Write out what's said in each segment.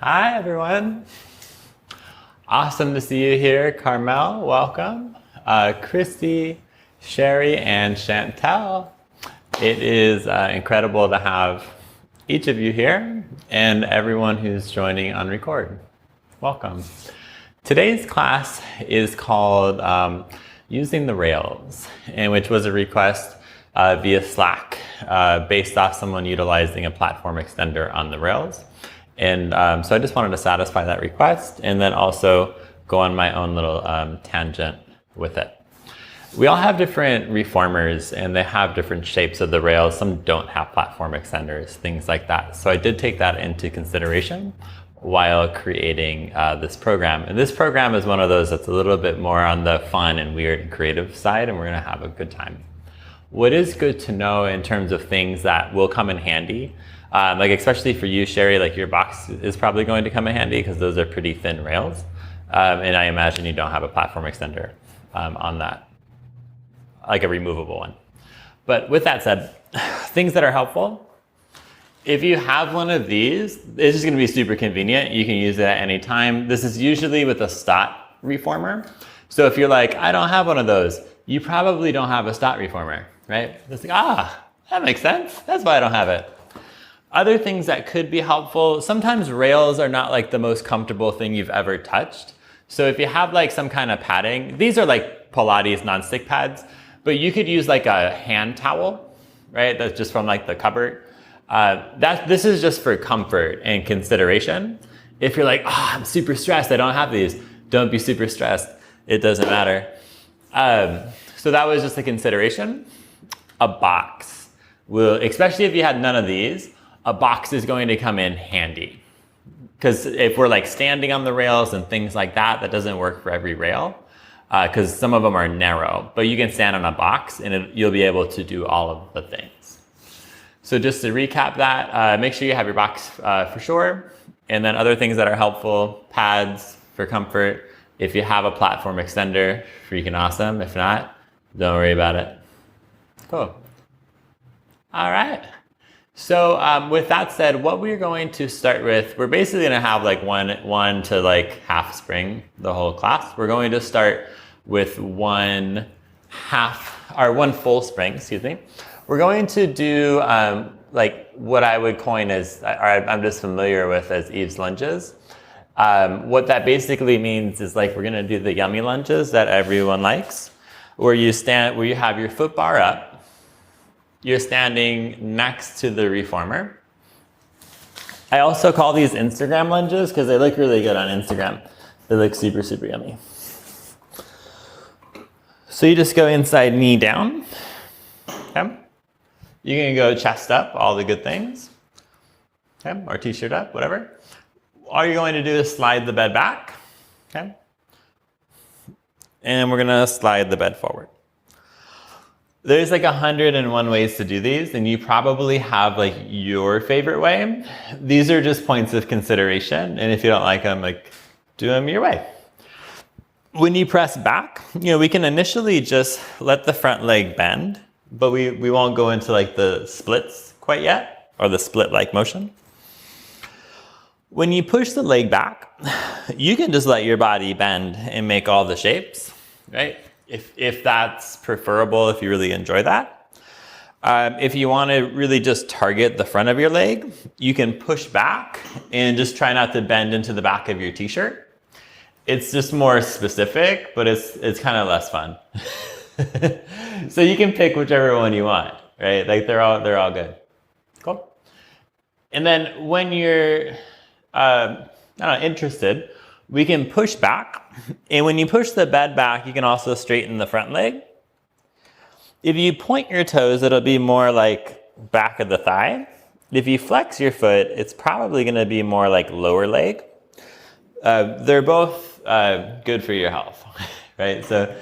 Hi, everyone. Awesome to see you here. Carmel, welcome. Christy, Sherry, and Chantel. It is incredible to have each of you here and everyone who's joining on record. Welcome. Today's class is called Using the Rails, and which was a request via Slack based off someone utilizing a platform extender on the Rails. And so I just wanted to satisfy that request and then also go on my own little tangent with it. We all have different reformers and they have different shapes of the Rails. Some don't have platform extenders, things like that. So I did take that into consideration while creating this program. And this program is one of those that's a little bit more on the fun and weird and creative side, and we're gonna have a good time. What is good to know in terms of things that will come in handy, like especially for you, Sherry, like your box is probably going to come in handy because those are pretty thin rails. And I imagine you don't have a platform extender on that, like a removable one. But with that said, things that are helpful, if you have one of these, it's just gonna be super convenient. You can use it at any time. This is usually with a stot reformer. So if you're like, I don't have one of those, you probably don't have a stot reformer, right? It's like, that makes sense. That's why I don't have it. Other things that could be helpful, sometimes rails are not like the most comfortable thing you've ever touched. So if you have like some kind of padding, these are like Pilates nonstick pads, but you could use like a hand towel, right? That's just from like the cupboard. This is just for comfort and consideration. If you're like, I'm super stressed, I don't have these, don't be super stressed. It doesn't matter. So that was just a consideration. A box will, especially if you had none of these, a box is going to come in handy. Because if we're like standing on the rails and things like that, that doesn't work for every rail because some of them are narrow, but you can stand on a box and you'll be able to do all of the things. So just to recap that, make sure you have your box for sure. And then other things that are helpful, pads for comfort. If you have a platform extender, freaking awesome. If not, don't worry about it. Cool. All right. So with that said, what we're going to start with, we're basically going to have like one to like half spring the whole class. We're going to start with one full spring, excuse me. We're going to do like what I would coin as, or I'm just familiar with as Eve's lunges. What that basically means is like we're going to do the yummy lunges that everyone likes, where you have your foot bar up. You're standing next to the reformer. I also call these Instagram lunges because they look really good on Instagram. They look super, super yummy. So you just go inside knee down. Okay. You can go chest up, all the good things. Okay. Or t-shirt up, whatever. All you're going to do is slide the bed back. Okay. And we're gonna slide the bed forward. There's like 101 ways to do these, and you probably have like your favorite way. These are just points of consideration, and if you don't like them, like do them your way. When you press back, we can initially just let the front leg bend, but we won't go into like the splits quite yet, or the split-like motion. When you push the leg back, you can just let your body bend and make all the shapes, right? If that's preferable, if you really enjoy that. If you want to really just target the front of your leg, you can push back and just try not to bend into the back of your t-shirt. It's just more specific, but it's kind of less fun. So you can pick whichever one you want, right? Like they're all good. Cool. And then when you're interested, we can push back. And when you push the bed back, you can also straighten the front leg. If you point your toes, it'll be more like back of the thigh. If you flex your foot, it's probably going to be more like lower leg. They're both good for your health, right? So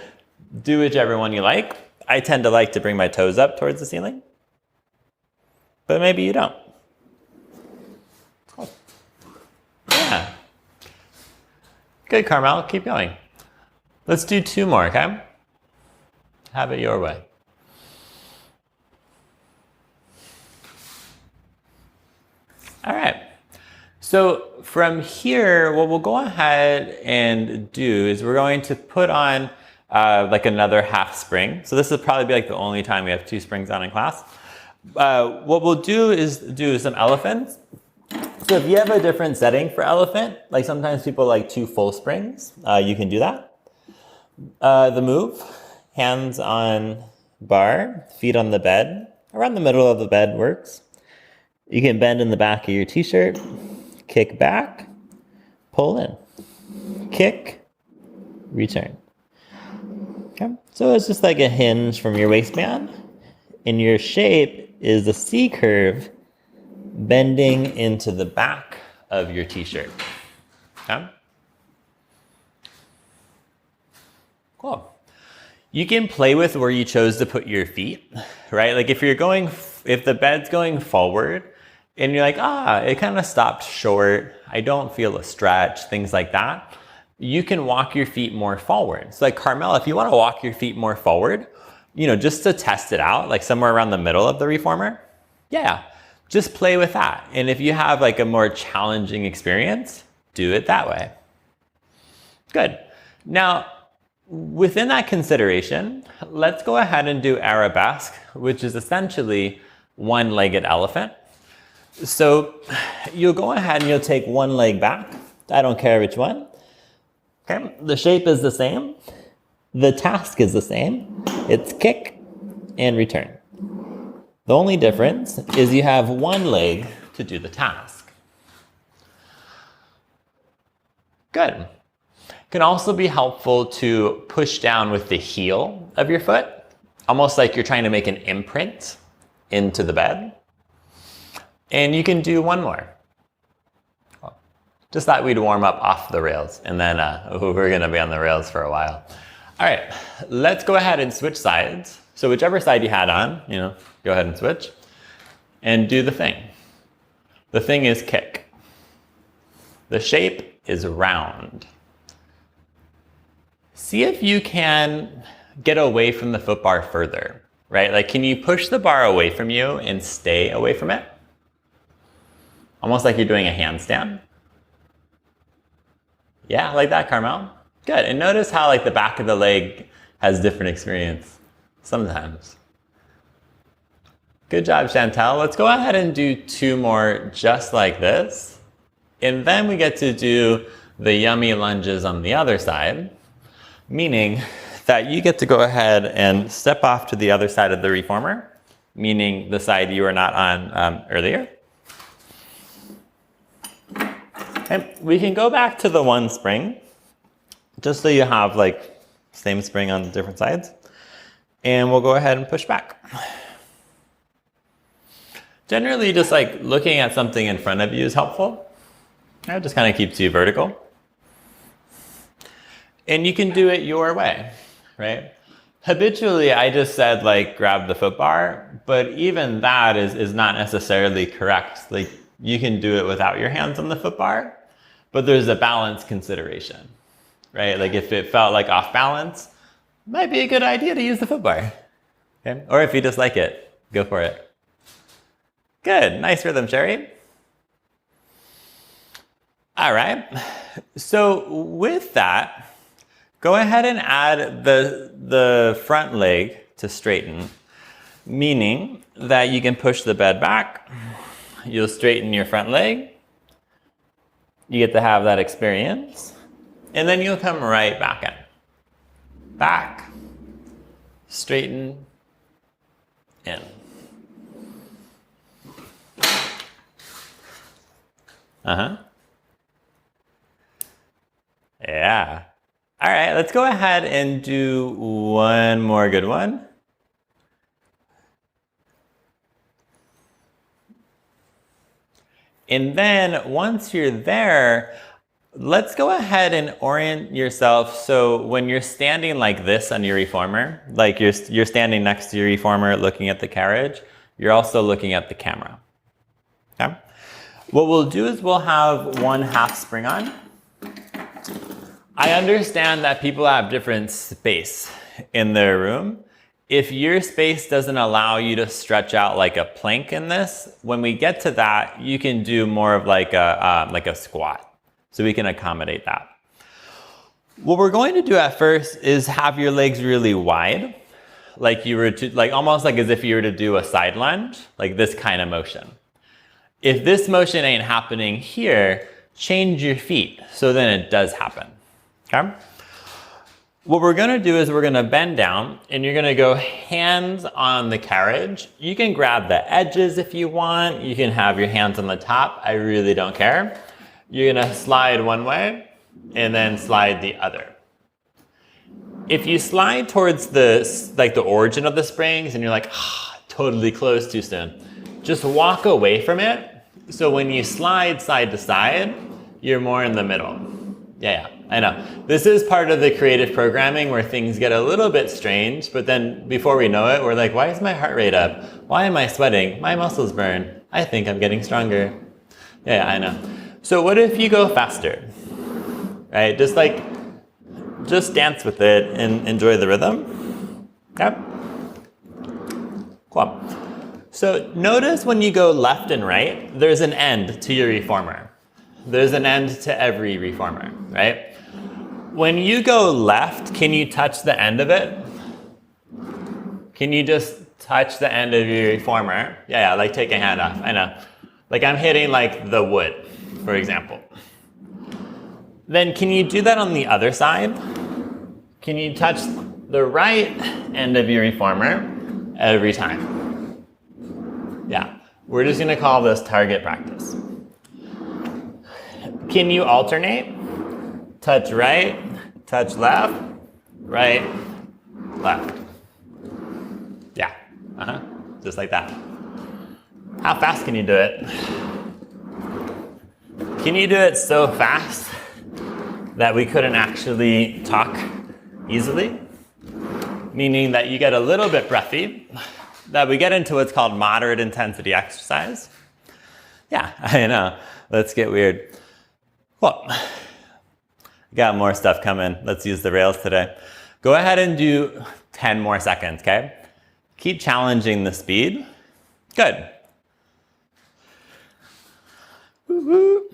do whichever one you like. I tend to like to bring my toes up towards the ceiling, but maybe you don't. Cool. Yeah. Good, Carmel, keep going. Let's do 2 more, okay? Have it your way. All right. So from here, what we'll go ahead and do is we're going to put on like another half spring. So this will probably be like the only time we have 2 springs on in class. What we'll do is do some elephants. So if you have a different setting for elephant, like sometimes people like 2 full springs, you can do that. The move, hands on bar, feet on the bed. Around the middle of the bed works. You can bend in the back of your t-shirt, kick back, pull in, kick, return. Okay. So it's just like a hinge from your waistband, and your shape is a C curve bending into the back of your t-shirt. Okay. Cool. You can play with where you chose to put your feet, right? Like if the bed's going forward and you're like, it kind of stopped short, I don't feel a stretch, things like that, you can walk your feet more forward. So like Carmel, if you want to walk your feet more forward, just to test it out, like somewhere around the middle of the reformer, yeah, just play with that. And if you have like a more challenging experience, do it that way. Good. Now, within that consideration, let's go ahead and do arabesque, which is essentially one-legged elephant. So you'll go ahead and you'll take one leg back. I don't care which one. Okay. The shape is the same. The task is the same. It's kick and return. The only difference is you have one leg to do the task. Good. Can also be helpful to push down with the heel of your foot, almost like you're trying to make an imprint into the bed. And you can do one more. Just thought we'd warm up off the rails, and then we're gonna be on the rails for a while. All right, let's go ahead and switch sides. So whichever side you had on, go ahead and switch and do the thing. The thing is kick. The shape is round. See if you can get away from the foot bar further, right? Like, can you push the bar away from you and stay away from it? Almost like you're doing a handstand. Yeah, like that, Carmel. Good. And notice how like the back of the leg has different experience sometimes. Good job, Chantel. Let's go ahead and do 2 more just like this. And then we get to do the yummy lunges on the other side, meaning that you get to go ahead and step off to the other side of the reformer, meaning the side you were not on earlier. And we can go back to the one spring, just so you have like same spring on different sides. And we'll go ahead and push back. Generally, just like looking at something in front of you is helpful. It just kind of keeps you vertical. And you can do it your way, right? Habitually, I just said like grab the foot bar, but even that is not necessarily correct. Like you can do it without your hands on the foot bar, but there's a balance consideration, right? Like if it felt like off balance, might be a good idea to use the foot bar. Okay? Or if you just like it, go for it. Good, nice rhythm, Sherry. All right, so with that, go ahead and add the front leg to straighten, meaning that you can push the bed back, you'll straighten your front leg, you get to have that experience, and then you'll come right back in. Back, straighten, in. Yeah. All right, let's go ahead and do one more good one. And then once you're there, let's go ahead and orient yourself so when you're standing like this on your reformer, like you're standing next to your reformer looking at the carriage, you're also looking at the camera. Okay? What we'll do is we'll have one half spring on. I understand that people have different space in their room. If your space doesn't allow you to stretch out like a plank in this, when we get to that, you can do more of like a squat. So we can accommodate that. What we're going to do at first is have your legs really wide, like you were to, like almost like as if you were to do a side lunge, like this kind of motion. If this motion ain't happening here, change your feet so then it does happen. Okay? What we're gonna do is we're gonna bend down and you're gonna go hands on the carriage. You can grab the edges if you want. You can have your hands on the top. I really don't care. You're gonna slide one way and then slide the other. If you slide towards the origin of the springs and you're like, totally closed too soon, just walk away from it. So when you slide side to side, you're more in the middle. Yeah, I know. This is part of the creative programming where things get a little bit strange, but then before we know it, we're like, why is my heart rate up? Why am I sweating? My muscles burn. I think I'm getting stronger. Yeah, I know. So what if you go faster? Right? Just dance with it and enjoy the rhythm. Yep. Cool. So notice when you go left and right, there's an end to your reformer. There's an end to every reformer, right? When you go left, can you touch the end of it? Can you just touch the end of your reformer? Yeah, like take a hand off, I know. Like I'm hitting like the wood, for example. Then can you do that on the other side? Can you touch the right end of your reformer every time? Yeah, we're just gonna call this target practice. Can you alternate? Touch right, touch left, right, left. Yeah, just like that. How fast can you do it? Can you do it so fast that we couldn't actually talk easily? Meaning that you get a little bit breathy, that we get into what's called moderate intensity exercise. Yeah, I know, let's get weird. Well, got more stuff coming. Let's use the rails today. Go ahead and do 10 more seconds, okay? Keep challenging the speed. Good. Woo-hoo.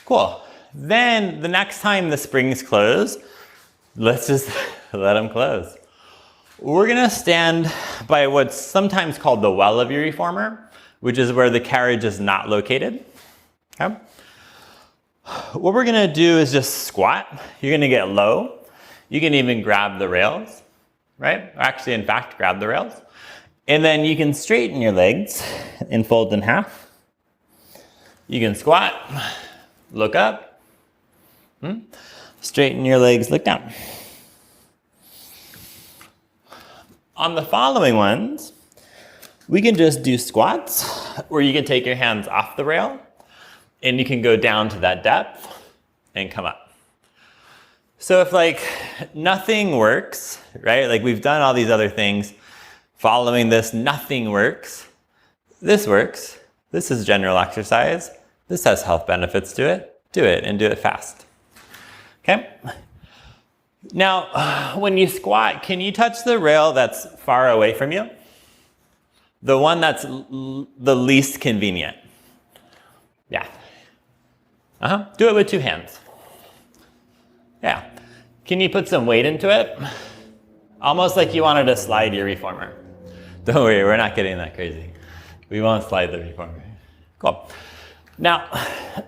Cool. Then the next time the springs close, let's just let them close. We're gonna stand by what's sometimes called the well of your reformer, which is where the carriage is not located. Okay? What we're gonna do is just squat. You're gonna get low. You can even grab the rails, right? Or actually, in fact, grab the rails. And then you can straighten your legs and fold in half. You can squat, look up, straighten your legs, look down. On the following ones, we can just do squats where you can take your hands off the rail and you can go down to that depth and come up. So if like nothing works, right? Like we've done all these other things, following this, nothing works. This works. This is general exercise. This has health benefits to it. Do it and do it fast. Okay? Now, when you squat, can you touch the rail that's far away from you? The one that's the least convenient. Yeah. Do it with two hands. Yeah. Can you put some weight into it? Almost like you wanted to slide your reformer. Don't worry, we're not getting that crazy. We won't slide the reformer. Cool. Now,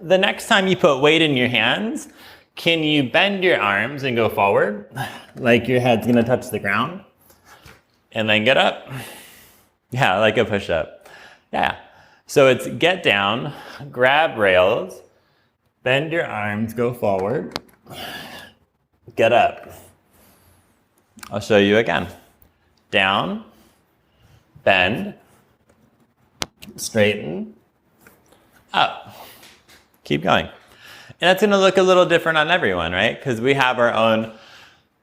the next time you put weight in your hands, can you bend your arms and go forward? Like your head's gonna touch the ground. And then get up. Yeah, like a push-up. Yeah. So it's get down, grab rails, bend your arms, go forward, get up. I'll show you again. Down, bend, straighten, up. Keep going. And that's gonna look a little different on everyone, right? Because we have our own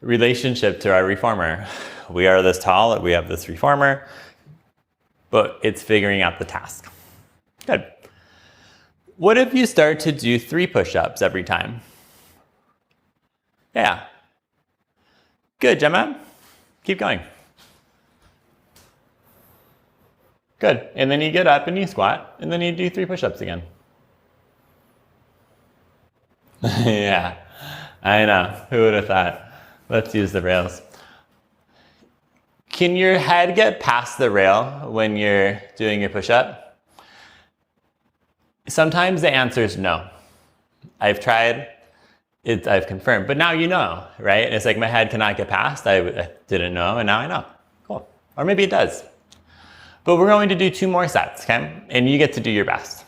relationship to our reformer. We are this tall, we have this reformer, but it's figuring out the task. Good. What if you start to do 3 push-ups every time? Yeah. Good, Gemma. Keep going. Good. And then you get up and you squat, and then you do 3 push-ups again. Yeah, I know. Who would have thought? Let's use the rails. Can your head get past the rail when you're doing your push-up? Sometimes the answer is no. I've tried, I've confirmed, but now you know, right? It's like my head cannot get past. I didn't know, and now I know. Cool. Or maybe it does. But we're going to do 2 more sets, okay? And you get to do your best.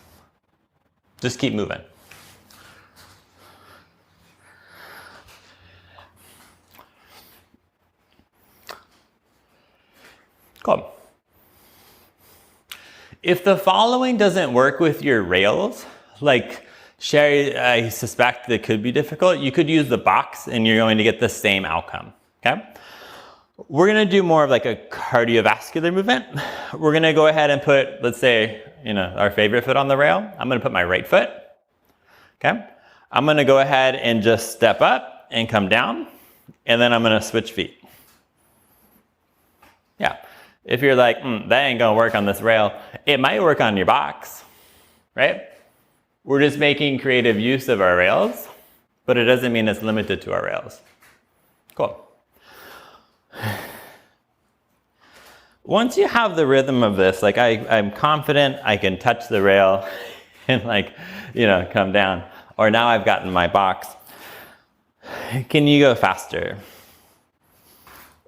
Just keep moving. Cool. If the following doesn't work with your rails, like Sherry, I suspect that could be difficult, you could use the box and you're going to get the same outcome, okay? We're gonna do more of like a cardiovascular movement. We're gonna go ahead and put, let's say, our favorite foot on the rail. I'm gonna put my right foot, okay? I'm gonna go ahead and just step up and come down, and then I'm gonna switch feet. Yeah. If you're like, that ain't gonna work on this rail, it might work on your box, right? We're just making creative use of our rails, but it doesn't mean it's limited to our rails. Cool. Once you have the rhythm of this, like I'm confident I can touch the rail and come down. Or now I've gotten my box. Can you go faster?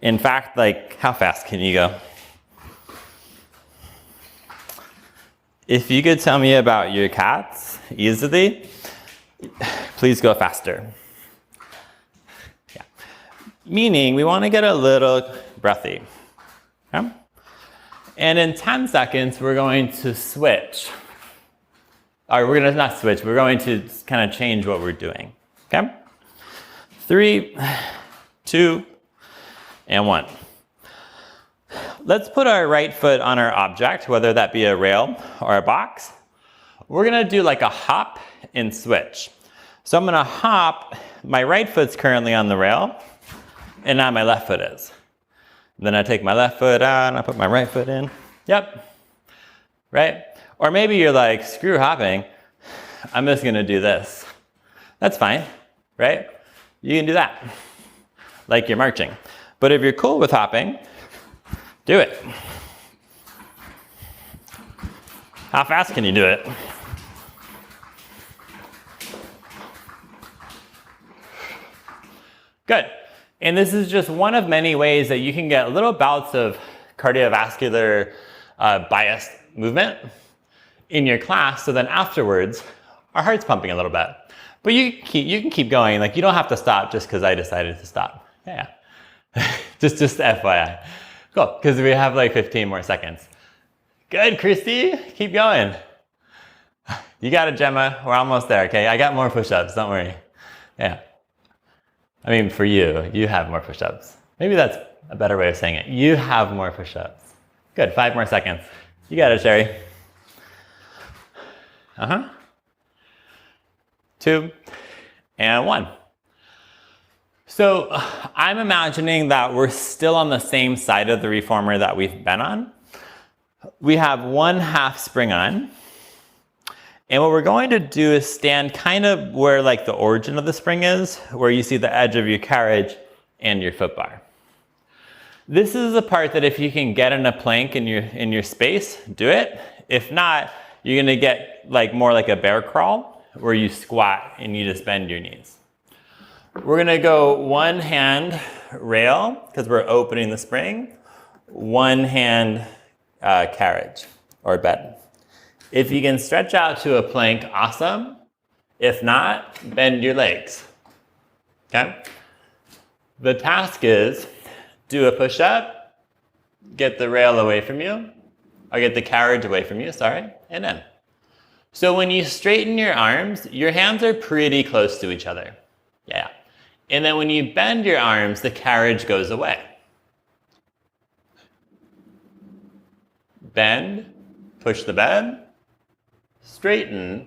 In fact, how fast can you go? If you could tell me about your cats easily, please go faster. Yeah. Meaning we want to get a little breathy. Okay? And in 10 seconds, we're going to switch. Or we're going to not switch, we're going to kind of change what we're doing. Okay? 3, 2, and 1. Let's put our right foot on our object, whether that be a rail or a box. We're gonna do like a hop and switch. So I'm gonna hop, my right foot's currently on the rail, and now my left foot is. Then I take my left foot out and I put my right foot in. Yep, right? Or maybe you're like, screw hopping, I'm just gonna do this. That's fine, right? You can do that, like you're marching. But if you're cool with hopping, do it. How fast can you do it? Good. And this is just one of many ways that you can get little bouts of cardiovascular biased movement in your class, so then afterwards, our heart's pumping a little bit. But you can keep going. Like, you don't have to stop just because I decided to stop. Yeah. just FYI. Cool, because we have like 15 more seconds. Good, Christy, keep going. You got it, Gemma, we're almost there, okay? I got more push-ups, don't worry. Yeah. I mean, for you, you have more push-ups. Maybe that's a better way of saying it. You have more push-ups. Good, 5 more seconds. You got it, Sherry. 2, and 1. So I'm imagining that we're still on the same side of the reformer that we've been on. We have 1/2 spring on. And what we're going to do is stand kind of where like the origin of the spring is, where you see the edge of your carriage and your foot bar. This is the part that if you can get in a plank in your space, do it. If not, you're gonna get like more like a bear crawl, where you squat and you just bend your knees. We're gonna go 1 hand rail, because we're opening the spring, 1 hand carriage or bed. If you can stretch out to a plank, awesome. If not, bend your legs, okay? The task is, do a push-up, get the rail away from you, or get the carriage away from you, sorry, and in. So when you straighten your arms, your hands are pretty close to each other. Yeah. And then when you bend your arms, the carriage goes away. Bend, push the bed, straighten,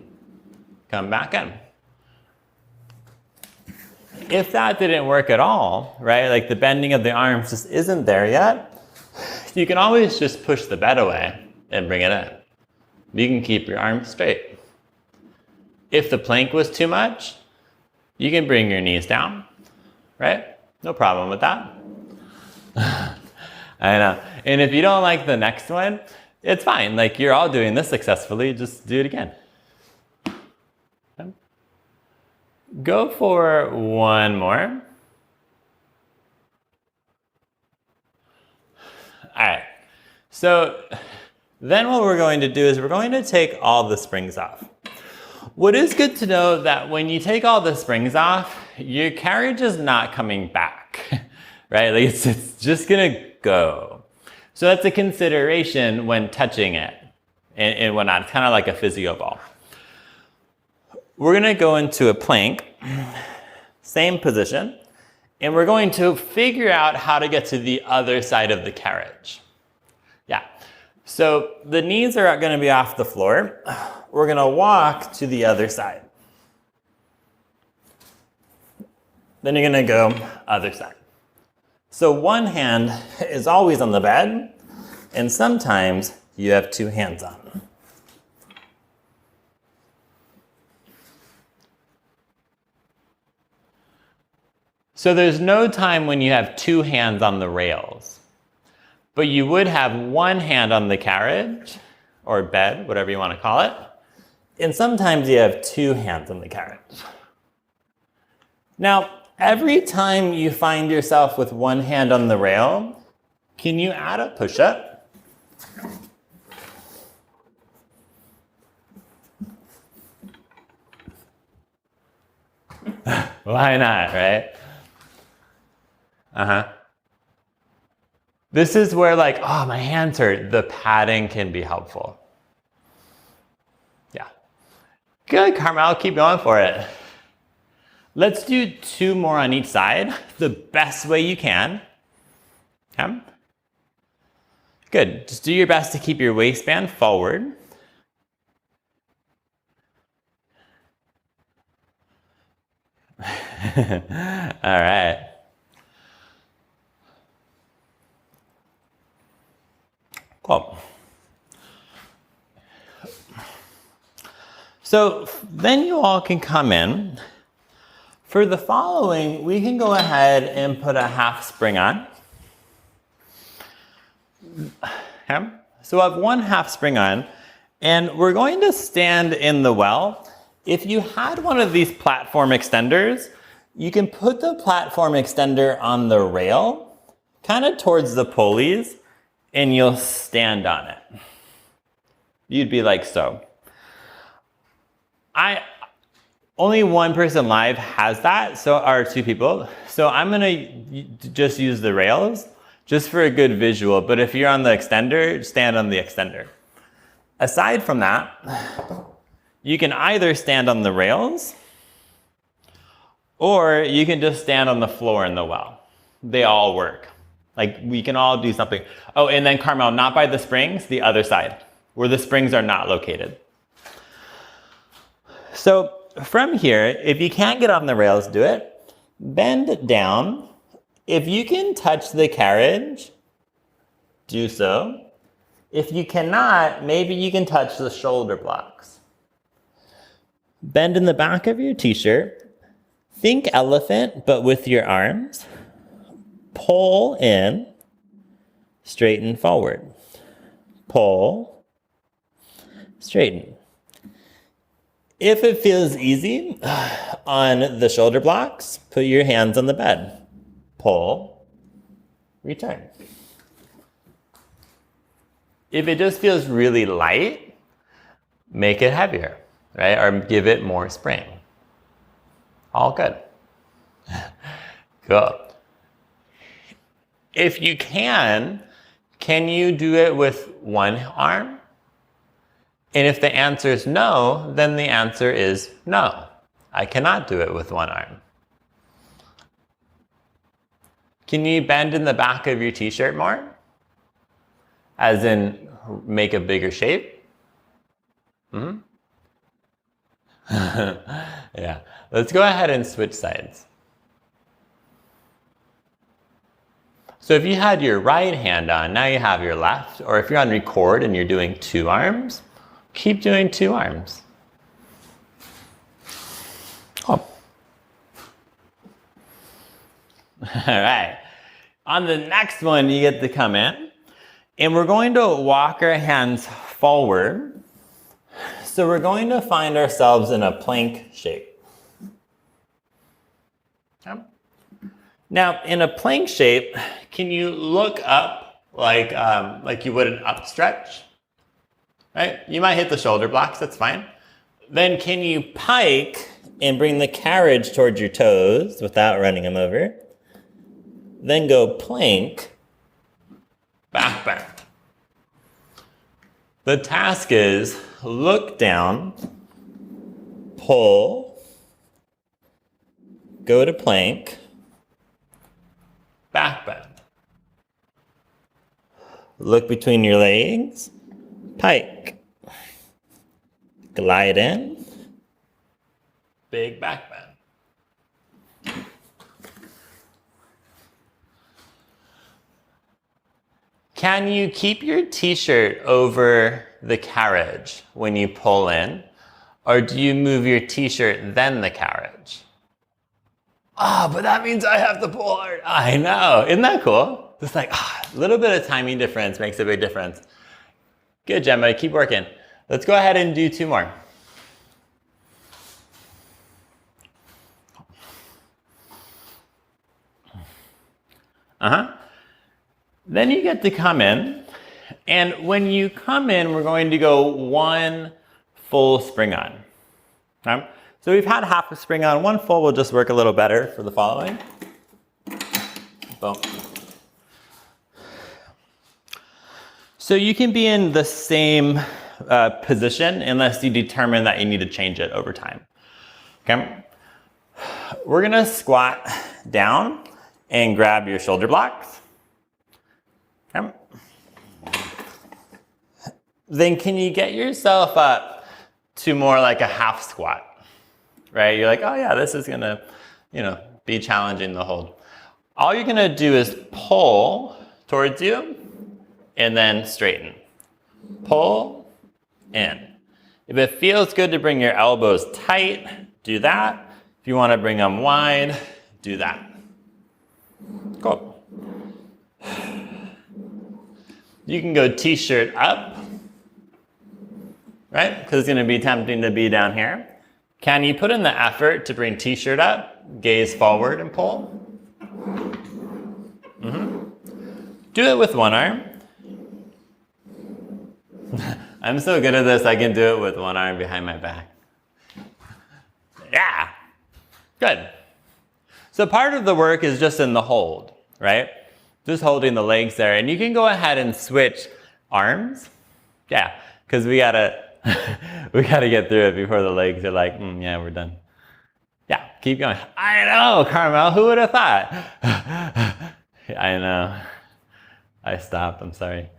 come back in. If that didn't work at all, right, like the bending of the arms just isn't there yet, you can always just push the bed away and bring it in. You can keep your arms straight. If the plank was too much, You can bring your knees down, right? No problem with that. I know. And if you don't like the next one, it's fine. Like, you're all doing this successfully, just do it again. Okay. Go for one more. All right. So then what we're going to do is we're going to take all the springs off. What is good to know that when you take all the springs off, your carriage is not coming back, right? Like it's just gonna go. So that's a consideration when touching it and whatnot. It's kind of like a physio ball. We're gonna go into a plank, same position, and we're going to figure out how to get to the other side of the carriage. Yeah. So the knees are going to be off the floor. We're going to walk to the other side. Then you're going to go other side. So one hand is always on the bed, and sometimes you have two hands on. So there's no time when you have two hands on the rails. But you would have one hand on the carriage, or bed, whatever you want to call it. And sometimes you have two hands on the carriage. Now, every time you find yourself with one hand on the rail, can you add a push-up? Why not, right? Uh-huh. This is where like, oh, my hands hurt. The padding can be helpful. Yeah. Good, Carmel, keep going for it. Let's do two more on each side, the best way you can. Okay. Good, just do your best to keep your waistband forward. All right. Cool. So then you all can come in. For the following, we can go ahead and put a half spring on. Okay. So I have one half spring on, and we're going to stand in the well. If you had one of these platform extenders, you can put the platform extender on the rail, kind of towards the pulleys, and you'll stand on it. You'd be like so. Only one person live has that, or two people. So I'm gonna just use the rails just for a good visual, but if you're on the extender, stand on the extender. Aside from that, you can either stand on the rails or you can just stand on the floor in the well. They all work. Like, we can all do something. Oh, and then Carmel, not by the springs, the other side, where the springs are not located. So from here, if you can't get on the rails, do it. Bend down. If you can touch the carriage, do so. If you cannot, maybe you can touch the shoulder blocks. Bend in the back of your t-shirt. Think elephant, but with your arms. Pull in, straighten forward. Pull, straighten. If it feels easy on the shoulder blocks, put your hands on the bed. Pull, return. If it just feels really light, make it heavier, right? Or give it more spring. All good. Cool. If you can you do it with one arm? And if the answer is no, then the answer is no. I cannot do it with one arm. Can you bend in the back of your t-shirt more? As in, make a bigger shape? Mm-hmm. Yeah. Let's go ahead and switch sides. So if you had your right hand on, now you have your left. Or if you're on record and you're doing two arms, keep doing two arms. Oh. All right. On the next one, you get to come in, and we're going to walk our hands forward. So we're going to find ourselves in a plank shape. Okay. Now, in a plank shape, can you look up like you would an up stretch? Right? You might hit the shoulder blocks, that's fine. Then can you pike and bring the carriage towards your toes without running them over? Then go plank, back bend. The task is look down, pull, go to plank, back bend. Look between your legs, pike, glide in, big back bend. Can you keep your t-shirt over the carriage when you pull in? Or do you move your t-shirt then the carriage? But that means I have to pull hard. I know, isn't that cool? Just like, a little bit of timing difference makes a big difference. Good, Gemma, keep working. Let's go ahead and do 2 more. Then you get to come in, and when you come in, we're going to go 1 full spring on. Okay? So we've had half a spring on, 1 full will just work a little better for the following. Boom. So you can be in the same position unless you determine that you need to change it over time. Okay? We're gonna squat down and grab your shoulder blocks. Okay. Then can you get yourself up to more like a half squat, right? You're like, oh yeah, this is gonna, be challenging to hold. All you're gonna do is pull towards you and then straighten. Pull in. If it feels good to bring your elbows tight, do that. If you wanna bring them wide, do that. Cool. You can go t-shirt up, right? Because it's gonna be tempting to be down here. Can you put in the effort to bring t-shirt up, gaze forward and pull? Do it with 1 arm. I'm so good at this, I can do it with 1 arm behind my back. Yeah, good. So part of the work is just in the hold, right? Just holding the legs there, and you can go ahead and switch arms. Yeah, because we gotta get through it before the legs are like, yeah, we're done. Yeah, keep going. I know, Carmel, who would have thought? I know. I stopped, I'm sorry.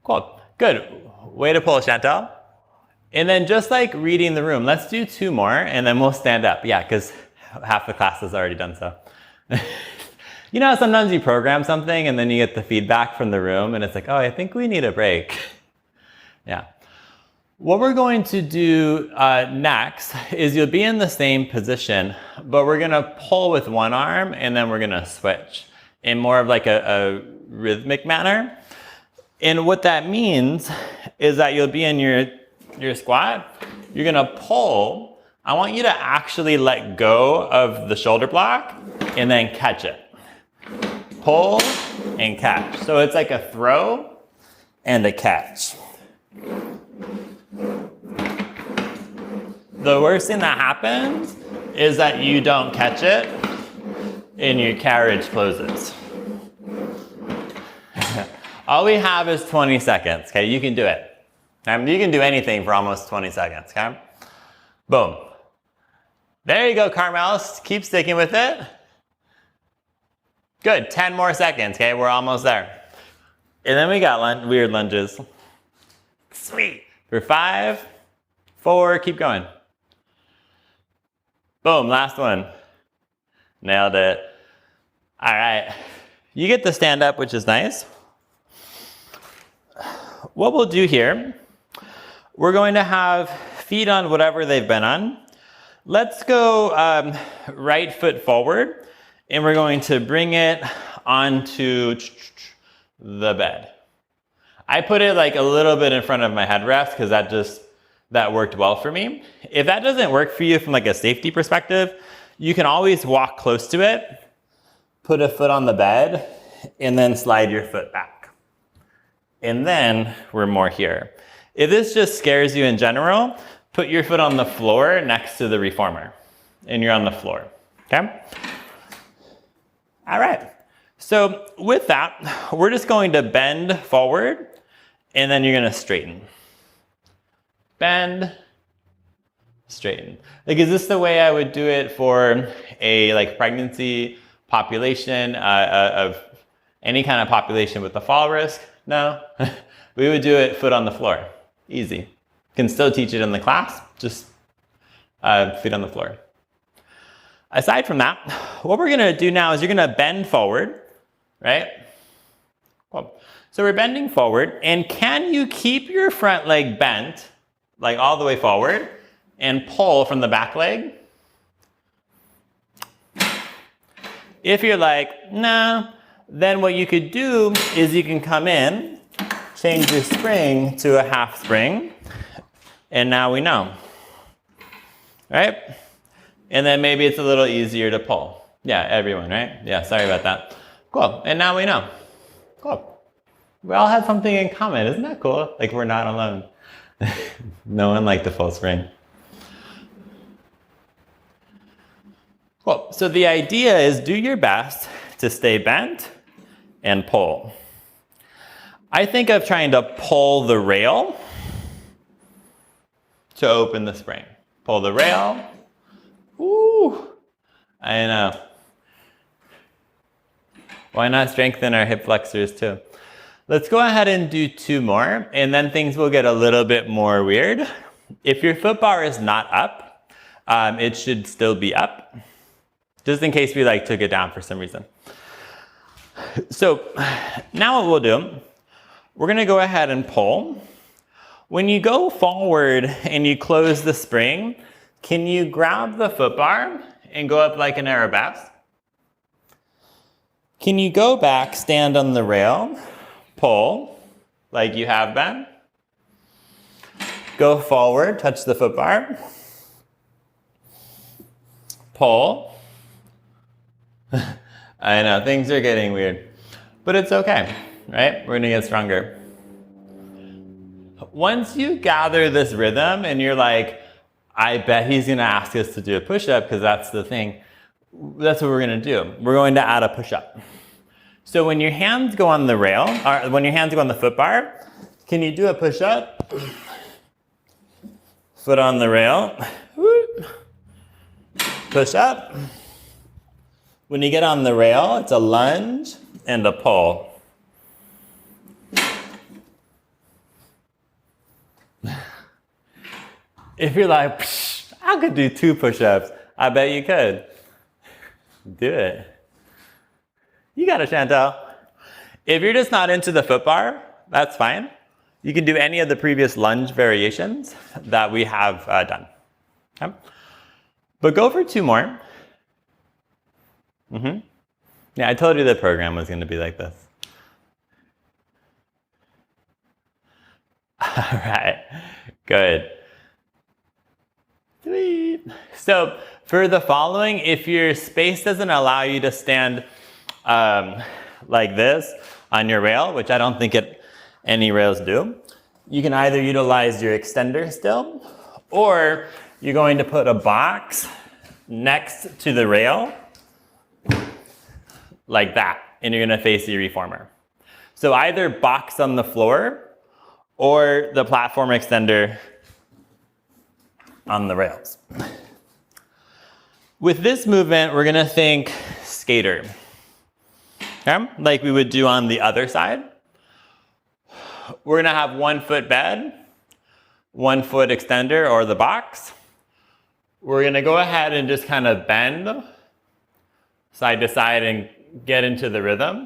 Cool, good. Way to pull, Chantal. And then just like reading the room, let's do 2 more, and then we'll stand up. Yeah, because half the class has already done so. You know, sometimes you program something and then you get the feedback from the room and it's like, oh, I think we need a break. Yeah. What we're going to do next is you'll be in the same position, but we're gonna pull with 1 arm and then we're gonna switch in more of like a rhythmic manner. And what that means is that you'll be in your squat, you're gonna pull. I want you to actually let go of the shoulder block and then catch it. Pull and catch. So it's like a throw and a catch. The worst thing that happens is that you don't catch it and your carriage closes. All we have is 20 seconds, okay? You can do it. You can do anything for almost 20 seconds, okay? Boom. There you go, Carmel. Keep sticking with it. Good, 10 more seconds, okay? We're almost there. And then we got weird lunges. Sweet. For 5, 4, keep going. Boom, last one. Nailed it. All right. You get to stand up, which is nice. What we'll do here, we're going to have feet on whatever they've been on. Let's go right foot forward, and we're going to bring it onto the bed. I put it like a little bit in front of my headrest because that worked well for me. If that doesn't work for you from like a safety perspective, you can always walk close to it, put a foot on the bed, and then slide your foot back. And then we're more here. If this just scares you in general, put your foot on the floor next to the reformer, and you're on the floor, okay? All right, so with that, we're just going to bend forward, and then you're gonna straighten. Bend, straighten. Like, is this the way I would do it for a like pregnancy population of any kind of population with a fall risk? No, we would do it foot on the floor, easy. Can still teach it in the class, just feet on the floor. Aside from that, what we're gonna do now is you're gonna bend forward, right? Cool. So we're bending forward, and can you keep your front leg bent, like all the way forward, and pull from the back leg? If you're like, nah, then what you could do is you can come in, change your spring to a half spring, and now we know, right? And then maybe it's a little easier to pull. Yeah, everyone, right? Yeah, sorry about that. Cool, and now we know. Cool. We all have something in common, isn't that cool? Like we're not alone. No one liked the full spring. Cool, so the idea is do your best to stay bent and pull. I think of trying to pull the rail to open the spring. Pull the rail. Ooh, I know. Why not strengthen our hip flexors too? Let's go ahead and do 2 more, and then things will get a little bit more weird. If your foot bar is not up, it should still be up, just in case we like took it down for some reason. So now what we'll do, we're gonna go ahead and pull. When you go forward and you close the spring, can you grab the foot bar and go up like an arabesque? Can you go back, stand on the rail, pull like you have been? Go forward, touch the foot bar, pull. I know, things are getting weird, but it's okay, right? We're gonna get stronger. Once you gather this rhythm and you're like, I bet he's gonna ask us to do a push-up because that's the thing, that's what we're gonna do. We're going to add a push-up. So when your hands go on the rail, or when your hands go on the foot bar, can you do a push-up? Foot on the rail, push up. When you get on the rail, it's a lunge and a pull. If you're like, I could do 2 push-ups, I bet you could. Do it. You got it, Chantal. If you're just not into the foot bar, that's fine. You can do any of the previous lunge variations that we have done. Okay? But go for 2 more. Yeah, I told you the program was going to be like this. All right, good. Sweet. So for the following, if your space doesn't allow you to stand like this on your rail, which I don't think any rails do, you can either utilize your extender still, or you're going to put a box next to the rail like that, and you're gonna face your reformer. So either box on the floor or the platform extender on the rails. With this movement, we're gonna think skater, okay? Like we would do on the other side. We're gonna have 1 foot bed, 1 foot extender or the box. We're gonna go ahead and just kind of bend side to side and get into the rhythm,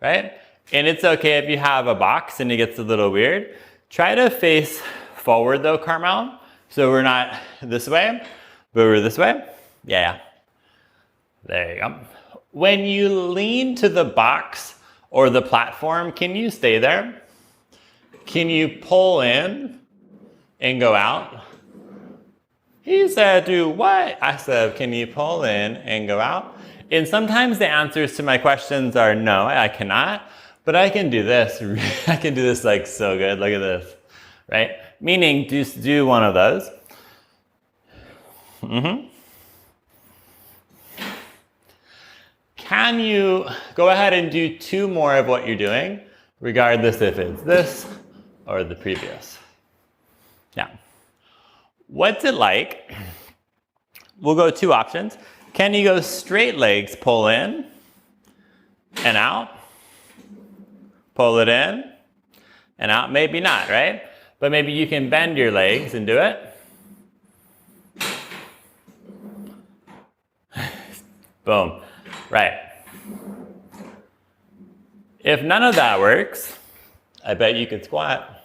right? And it's okay if you have a box and it gets a little weird. Try to face forward though, Carmel, So we're not this way, but we're this way. Yeah. There you go. When you lean to the box or the platform, can you stay there? Can you pull in and go out? He said, do what? I said, can you pull in and go out? And sometimes the answers to my questions are no, I cannot, but I can do this. I can do this like so good. Look at this, right? Meaning just do one of those. Can you go ahead and do 2 more of what you're doing, regardless if it's this or the previous? Now, what's it like? We'll go 2 options. Can you go straight legs, pull in and out? Pull it in and out. Maybe not, right? But maybe you can bend your legs and do it. Boom. Right. If none of that works, I bet you could squat.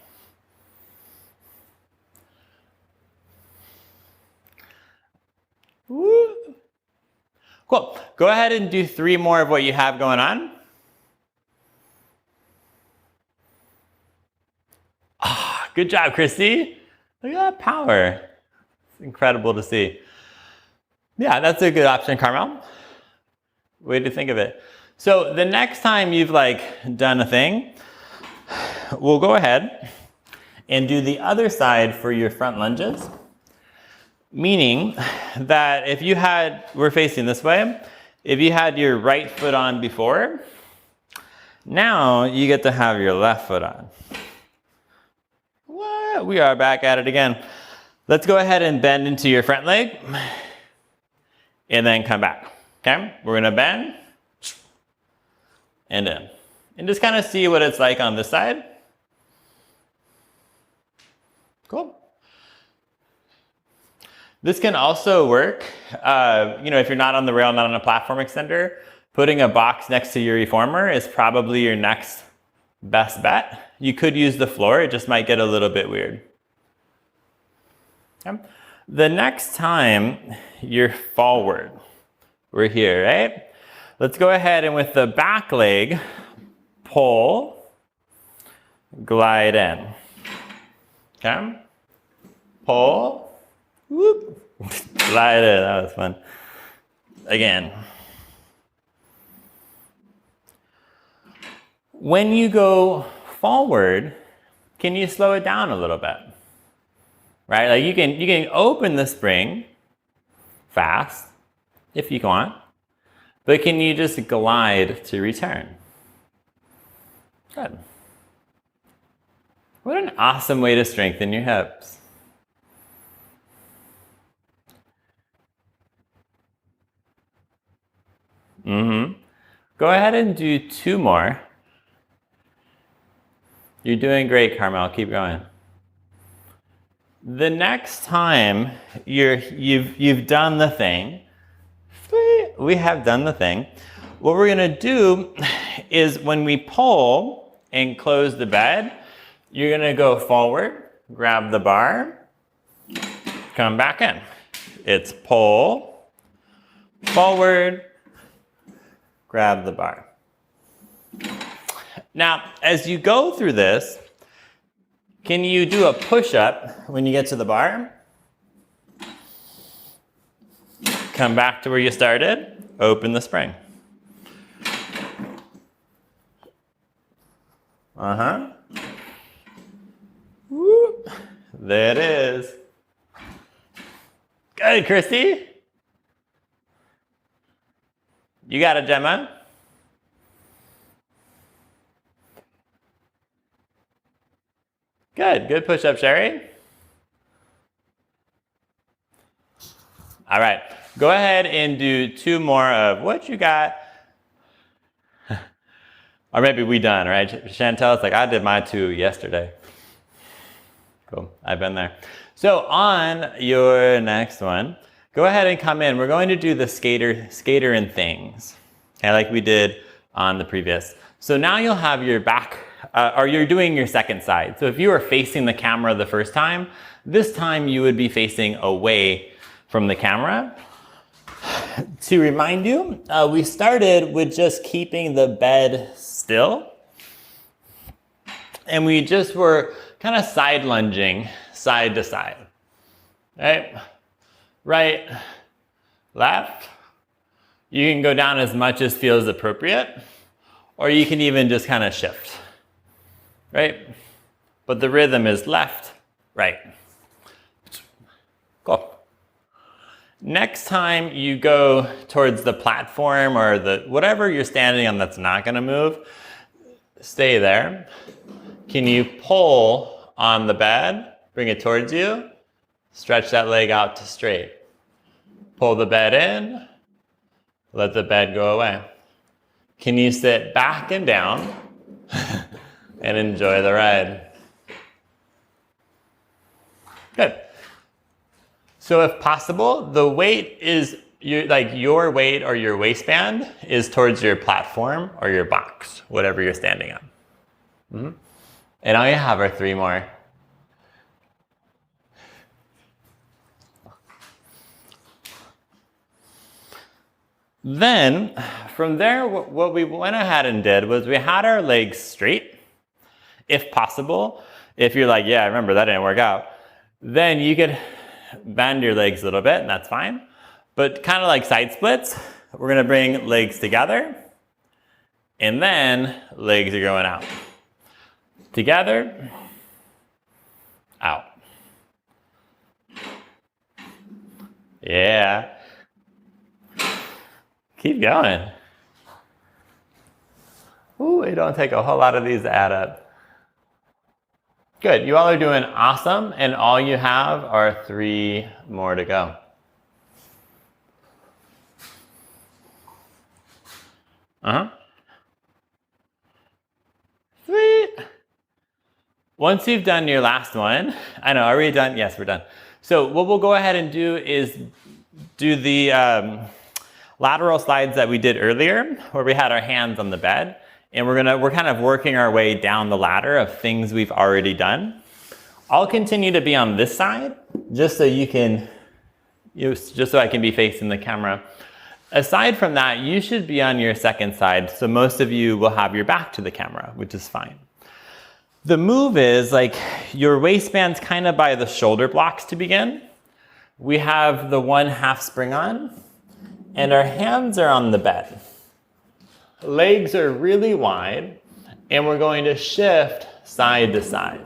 Woo. Cool. Go ahead and do 3 more of what you have going on. Ah, good job, Christy. Look at that power. It's incredible to see. Yeah, that's a good option, Carmel. Way to think of it. So the next time you've done a thing, we'll go ahead and do the other side for your front lunges. Meaning that if you we're facing this way, if you had your right foot on before, now you get to have your left foot on. What? We are back at it again. Let's go ahead and bend into your front leg and then come back. Okay? We're gonna bend and in. And just kind of see what it's like on this side. Cool. This can also work, if you're not on the rail, not on a platform extender, putting a box next to your reformer is probably your next best bet. You could use the floor, it just might get a little bit weird. Okay. The next time you're forward, we're here, right? Let's go ahead and with the back leg, pull, glide in. Okay? Pull. Whoop. Glide in. That was fun. Again. When you go forward, can you slow it down a little bit? Right? Like you can open the spring fast if you want, but can you just glide to return? Good. What an awesome way to strengthen your hips. Go ahead and do 2 more. You're doing great, Carmel. Keep going. The next time you've done the thing, we have done the thing. What we're gonna do is when we pull and close the bed, you're gonna go forward, grab the bar, come back in. It's pull, forward, grab the bar. Now, as you go through this, can you do a push-up when you get to the bar? Come back to where you started, open the spring. Whoop. There it is. Good, Christy. You got it, Gemma. Good push-up, Sherry. All right, go ahead and do 2 more of what you got. Or maybe we done, right? Chantel's like, I did my 2 yesterday. Cool, I've been there. So on your next one, go ahead and come in. We're going to do the skater and things, okay, like we did on the previous. So now you'll have your back or you're doing your second side. So if you were facing the camera the first time, this time you would be facing away from the camera. To remind you, we started with just keeping the bed still. And we just were kind of side lunging side to side. Right, left. You can go down as much as feels appropriate, or you can even just kind of shift, right? But the rhythm is left, right. Cool. Next time you go towards the platform or the whatever you're standing on that's not going to move, stay there. Can you pull on the bed, bring it towards you, stretch that leg out to straight. Pull the bed in, let the bed go away. Can you sit back and down and enjoy the ride? Good. So if possible, the weight is your weight or your waistband is towards your platform or your box, whatever you're standing on. And all you have are 3 more. Then, from there, what we went ahead and did was we had our legs straight, if possible. If you're like, yeah, I remember that didn't work out, then you could bend your legs a little bit, and that's fine. But kind of like side splits, we're gonna bring legs together, and then legs are going out. Together, out. Yeah. Keep going. Ooh, it don't take a whole lot of these to add up. Good, you all are doing awesome, and all you have are 3 more to go. Sweet. Once you've done your last one, I know, are we done? Yes, we're done. So what we'll go ahead and do is do the lateral slides that we did earlier, where we had our hands on the bed, and we're kind of working our way down the ladder of things we've already done. I'll continue to be on this side, just so I can be facing the camera. Aside from that, you should be on your second side, so most of you will have your back to the camera, which is fine. The move is like your waistband's kind of by the shoulder blocks to begin. We have the 1/2 spring on, and our hands are on the bed. Legs are really wide, and we're going to shift side to side.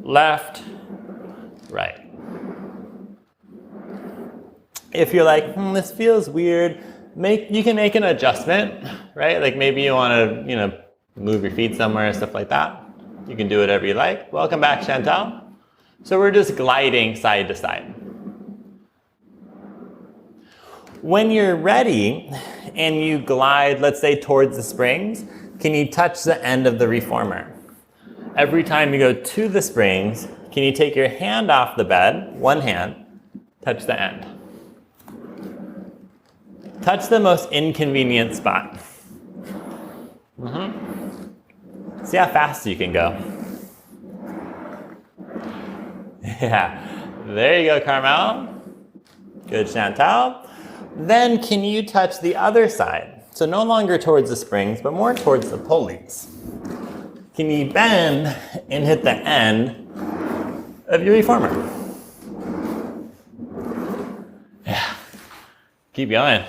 Left, right. If you're like, this feels weird, you can make an adjustment, right? Like maybe you want to, move your feet somewhere, stuff like that. You can do whatever you like. Welcome back, Chantal. So we're just gliding side to side. When you're ready and you glide, let's say towards the springs, can you touch the end of the reformer? Every time you go to the springs, can you take your hand off the bed, one hand, touch the end. Touch the most inconvenient spot. See how fast you can go. Yeah, there you go, Carmel. Good, Chantal. Then can you touch the other side? So no longer towards the springs, but more towards the pulleys. Can you bend and hit the end of your reformer? Yeah, keep going.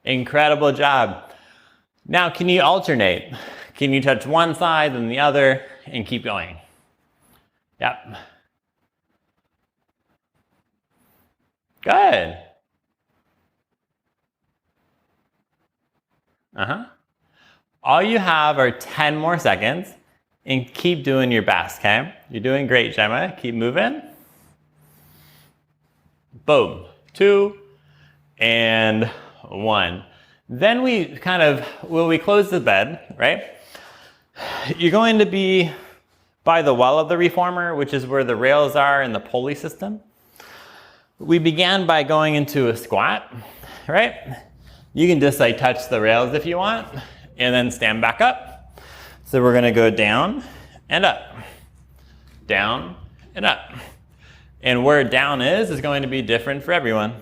Incredible job. Now, can you alternate? Can you touch one side and the other and keep going? Yep. Good. All you have are 10 more seconds, and keep doing your best, okay? You're doing great, Gemma. Keep moving. Boom. 2 and 1. Then we we close the bed, right? You're going to be by the well of the reformer, which is where the rails are in the pulley system. We began by going into a squat, right? You can just touch the rails if you want, and then stand back up. So we're gonna go down and up, down and up. And where down is going to be different for everyone.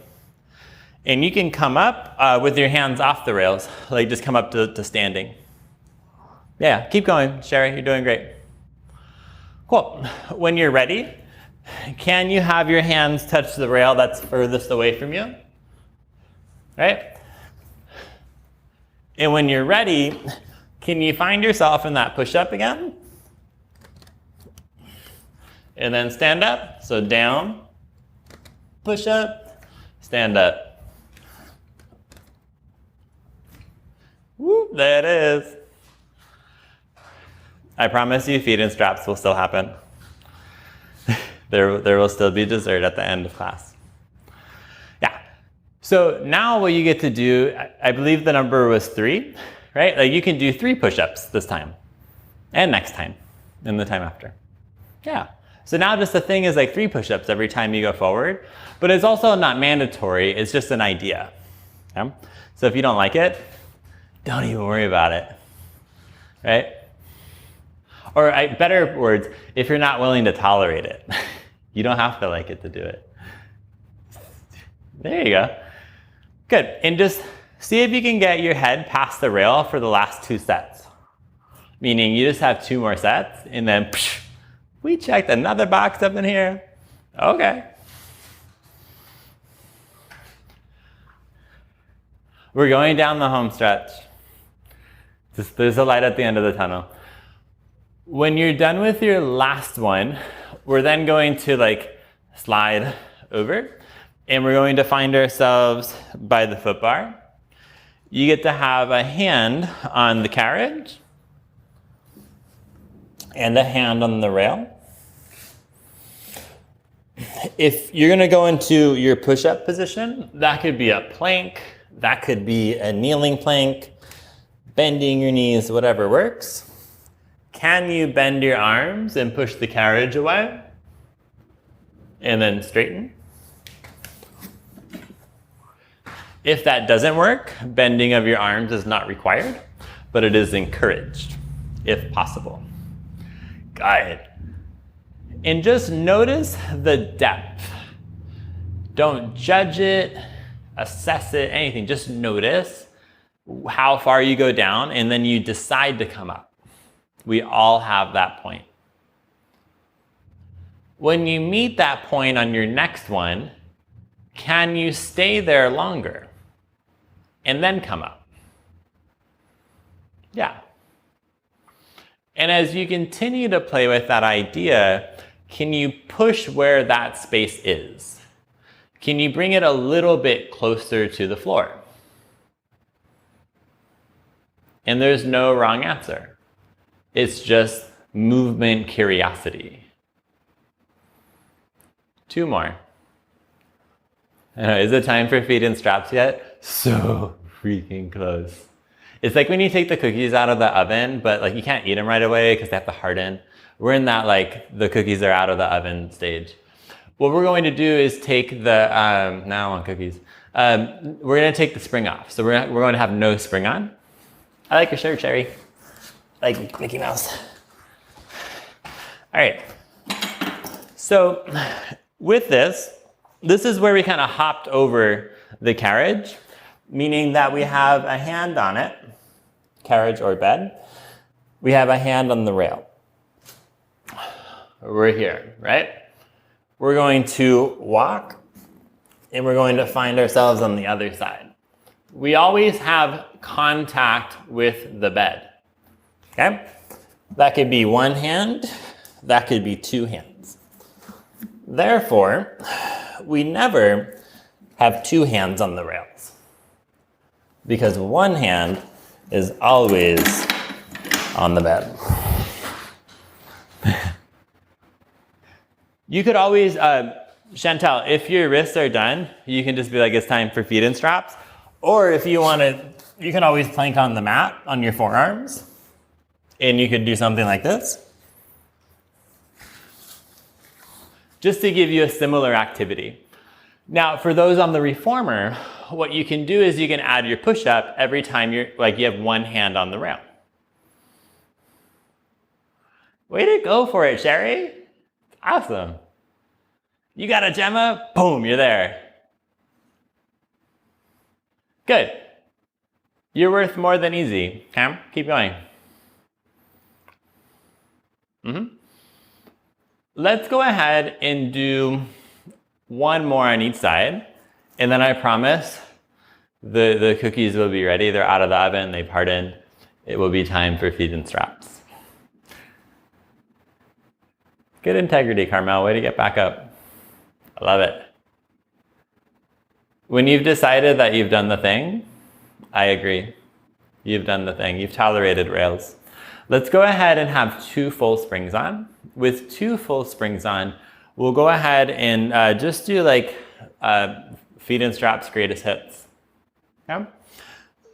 And you can come up with your hands off the rails, like just come up to standing. Yeah, keep going, Sherry, you're doing great. Cool. When you're ready, can you have your hands touch the rail that's furthest away from you? Right? And when you're ready, can you find yourself in that push-up again? And then stand up. So down, push up, stand up. Woo, there it is. I promise you feet and straps will still happen. There will still be dessert at the end of class. Yeah. So now what you get to do, I believe the number was 3, right? Like you can do 3 push-ups this time and next time and the time after. Yeah. So now just the thing is like 3 push-ups every time you go forward, but it's also not mandatory. It's just an idea. Okay? So if you don't like it, don't even worry about it, right? Or better words, if you're not willing to tolerate it, you don't have to like it to do it. There you go. Good. And just see if you can get your head past the rail for the last 2 sets. Meaning you just have 2 more sets and then psh, we checked another box up in here. Okay. We're going down the home stretch. There's a light at the end of the tunnel. When you're done with your last one, we're then going to like slide over and we're going to find ourselves by the foot bar. You get to have a hand on the carriage and a hand on the rail. If you're gonna go into your push-up position, that could be a plank, that could be a kneeling plank, bending your knees, whatever works. Can you bend your arms and push the carriage away? And then straighten. If that doesn't work, bending of your arms is not required, but it is encouraged, if possible. Good. And just notice the depth. Don't judge it, assess it, anything. Just notice how far you go down and then you decide to come up. We all have that point. When you meet that point on your next one, can you stay there longer and then come up? Yeah. And as you continue to play with that idea, can you push where that space is? Can you bring it a little bit closer to the floor? And there's no wrong answer. It's just movement curiosity. 2 more. Is it time for feet and straps yet? So freaking close. It's like when you take the cookies out of the oven, but like you can't eat them right away because they have to harden. We're in that like the cookies are out of the oven stage. What we're going to do is take the, now I want cookies. We're going to take the spring off. So we're going to have no spring on. I like your shirt, Sherry. Like Mickey Mouse. All right. So with this is where we kind of hopped over the carriage, meaning that we have a hand on it, carriage or bed. We have a hand on the rail. We're here, right? We're going to walk and we're going to find ourselves on the other side. We always have contact with the bed. Okay? That could be 1 hand, that could be 2 hands. Therefore, we never have 2 hands on the rails because 1 hand is always on the bed. You could always, Chantal, if your wrists are done, you can just be like, it's time for feet and straps. Or if you want to, you can always plank on the mat on your forearms. And you could do something like this. Just to give you a similar activity. Now, for those on the reformer, what you can do is you can add your push-up every time you have one hand on the rail. Way to go for it, Sherry. Awesome. You got a Gemma? Boom, you're there. Good. You're worth more than easy. Cam, keep going. Let's go ahead and do one more on each side. And then I promise the cookies will be ready. They're out of the oven, they've hardened. It will be time for feet and straps. Good integrity, Carmel. Way to get back up. I love it. When you've decided that you've done the thing, I agree. You've done the thing. You've tolerated rails. Let's go ahead and have 2 full springs on. With 2 full springs on, we'll go ahead and just do like feet and straps greatest hits. Okay?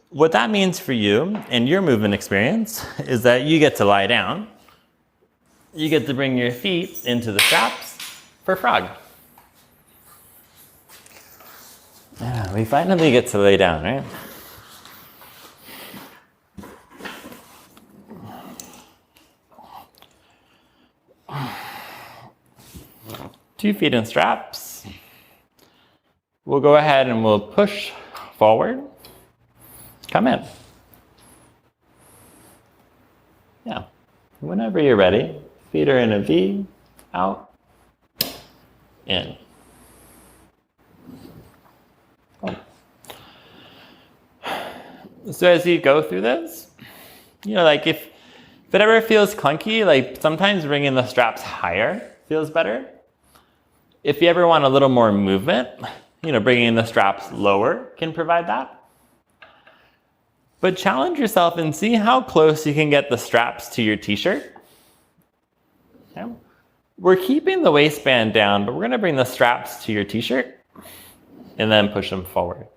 What that means for you and your movement experience is that you get to lie down. You get to bring your feet into the straps for frog. Yeah, we finally get to lay down, right? Two feet in straps. We'll go ahead and we'll push forward. Come in. Yeah, whenever you're ready. Feet are in a V, out, in. Oh. So as you go through this, like if it ever feels clunky, like sometimes bringing the straps higher feels better. If you ever want a little more movement, bringing the straps lower can provide that. But challenge yourself and see how close you can get the straps to your t-shirt. Okay. We're keeping the waistband down, but we're going to bring the straps to your t-shirt and then push them forward.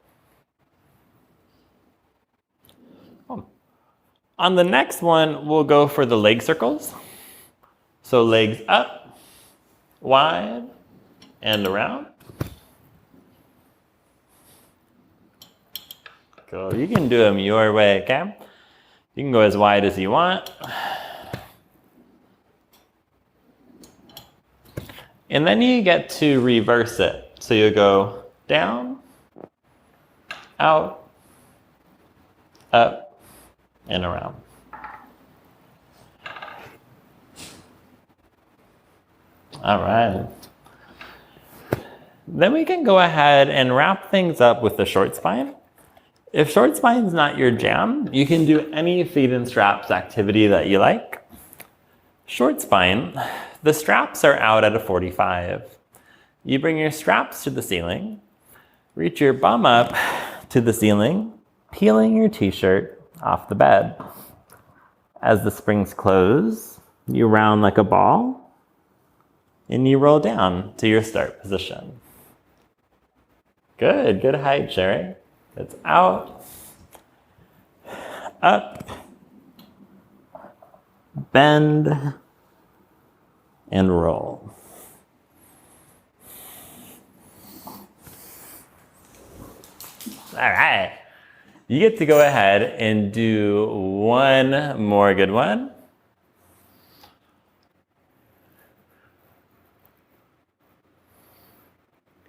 On the next one, we'll go for the leg circles. So legs up, wide, and around. Cool. You can do them your way, okay? You can go as wide as you want. And then you get to reverse it. So you go down, out, up, and around. All right. Then we can go ahead and wrap things up with the short spine. If short spine is not your jam, you can do any feet and straps activity that you like. Short spine, the straps are out at a 45. You bring your straps to the ceiling, reach your bum up to the ceiling, peeling your t-shirt off the bed. As the springs close, you round like a ball, and you roll down to your start position. Good height, Sherry. It's out, up, bend, and roll. All right. You get to go ahead and do one more good one.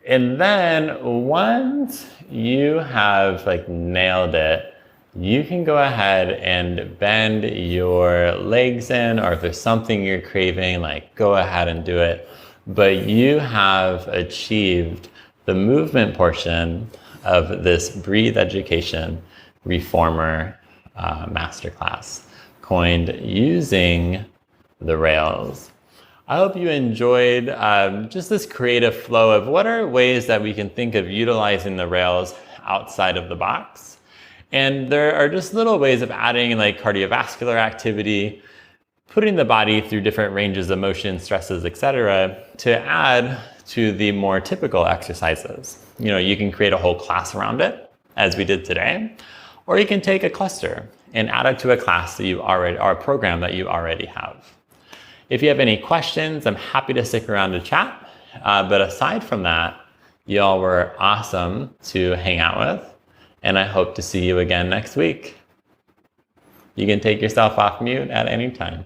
And then once you have nailed it, you can go ahead and bend your legs in, or if there's something you're craving, go ahead and do it. But you have achieved the movement portion of this Breathe Education Reformer Masterclass, coined using the rails. I hope you enjoyed just this creative flow of what are ways that we can think of utilizing the rails outside of the box. And there are just little ways of adding cardiovascular activity, putting the body through different ranges of motion, stresses, etc., to add to the more typical exercises. You can create a whole class around it, as we did today, or you can take a cluster and add it to a class that you already, or a program that you already have. If you have any questions, I'm happy to stick around to chat. But aside from that, Y'all were awesome to hang out with, and I hope to see you again next week. You can take yourself off mute at any time.